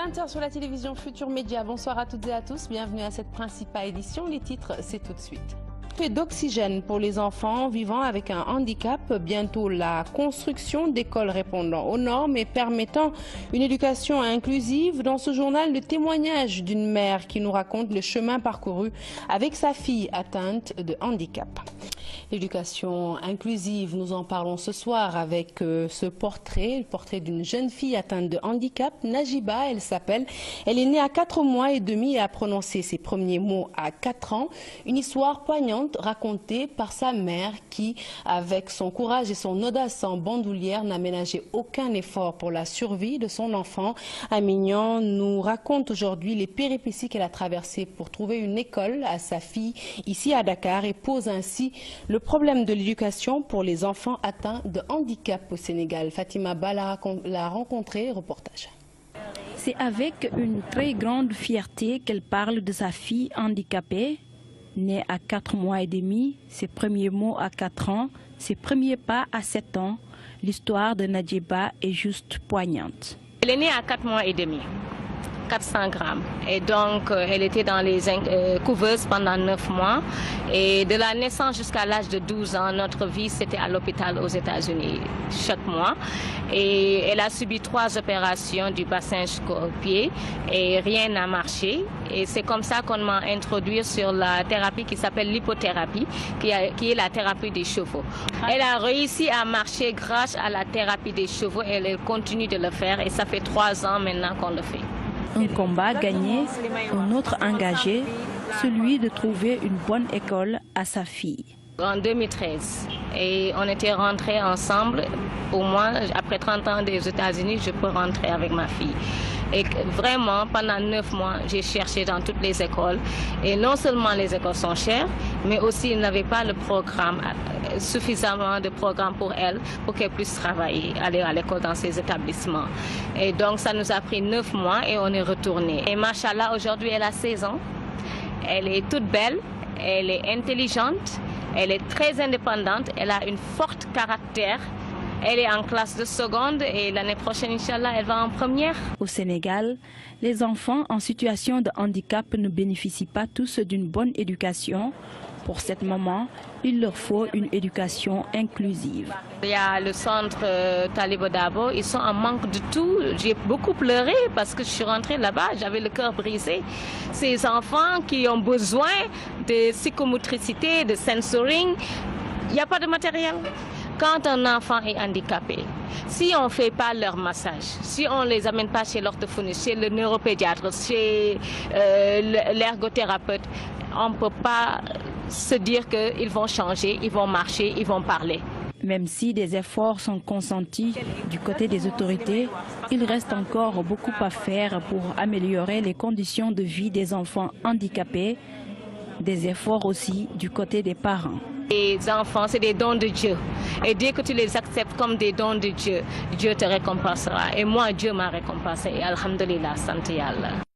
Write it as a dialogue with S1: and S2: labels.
S1: 20h sur la télévision Futur Média. Bonsoir à toutes et à tous. Bienvenue à cette principale édition. Les titres, c'est tout de suite. D'oxygène pour les enfants vivant avec un handicap. Bientôt la construction d'écoles répondant aux normes et permettant une éducation inclusive. Dans ce journal, le témoignage d'une mère qui nous raconte le chemin parcouru avec sa fille atteinte de handicap. L'éducation inclusive, nous en parlons ce soir avec ce portrait, le portrait d'une jeune fille atteinte de handicap, Najiba, elle s'appelle. Elle est née à 4 mois et demi et a prononcé ses premiers mots à 4 ans. Une histoire poignante racontée par sa mère qui, avec son courage et son audace en bandoulière, n'a ménagé aucun effort pour la survie de son enfant. Amignan nous raconte aujourd'hui les péripéties qu'elle a traversées pour trouver une école à sa fille ici à Dakar et pose ainsi le problème de l'éducation pour les enfants atteints de handicap au Sénégal. Fatima Ba l'a rencontré, reportage.
S2: C'est avec une très grande fierté qu'elle parle de sa fille handicapée, née à 4 mois et demi, ses premiers mots à 4 ans, ses premiers pas à 7 ans. L'histoire de Najiba est juste poignante.
S3: Elle est née à 4 mois et demi. 400 grammes. Et donc, elle était dans les couveuses pendant 9 mois. Et de la naissance jusqu'à l'âge de 12 ans, notre vie, c'était à l'hôpital aux États-Unis chaque mois. Et elle a subi 3 opérations du bassin jusqu'au pied et rien n'a marché. Et c'est comme ça qu'on m'a introduit sur la thérapie qui s'appelle l'hypothérapie, qui est la thérapie des chevaux. Elle a réussi à marcher grâce à la thérapie des chevaux et elle continue de le faire. Et ça fait 3 ans maintenant qu'on le fait.
S2: Un combat gagné, un autre engagé, celui de trouver une bonne école à sa fille.
S3: En 2013, et on était rentrés ensemble. Au moins, après 30 ans des États-Unis, je peux rentrer avec ma fille. Et vraiment, pendant 9 mois, j'ai cherché dans toutes les écoles. Et non seulement les écoles sont chères, mais aussi ils n'avaient pas le programme, suffisamment de programmes pour elle, pour qu'elle puisse travailler, aller à l'école dans ces établissements. Et donc, ça nous a pris 9 mois et on est retourné. Et machallah, aujourd'hui, elle a 16 ans. Elle est toute belle, elle est intelligente, elle est très indépendante, elle a une forte caractère. Elle est en classe de seconde et l'année prochaine, Inch'Allah, elle va en première.
S2: Au Sénégal, les enfants en situation de handicap ne bénéficient pas tous d'une bonne éducation. Pour cette maman, il leur faut une éducation inclusive.
S3: Il y a le centre Talibou Dabo, ils sont en manque de tout. J'ai beaucoup pleuré parce que je suis rentrée là-bas, j'avais le cœur brisé. Ces enfants qui ont besoin de psychomotricité, de sensoring, il n'y a pas de matériel. Quand un enfant est handicapé, si on ne fait pas leur massage, si on ne les amène pas chez l'orthophoniste, chez le neuropédiatre, chez l'ergothérapeute, on ne peut pas se dire qu'ils vont changer, ils vont marcher, ils vont parler.
S2: Même si des efforts sont consentis du côté des autorités, il reste encore beaucoup à faire pour améliorer les conditions de vie des enfants handicapés, des efforts aussi du côté des parents.
S3: Les enfants, c'est des dons de Dieu. Et dès que tu les acceptes comme des dons de Dieu, Dieu te récompensera. Et moi, Dieu m'a récompensé. Et alhamdulillah, santé Allah.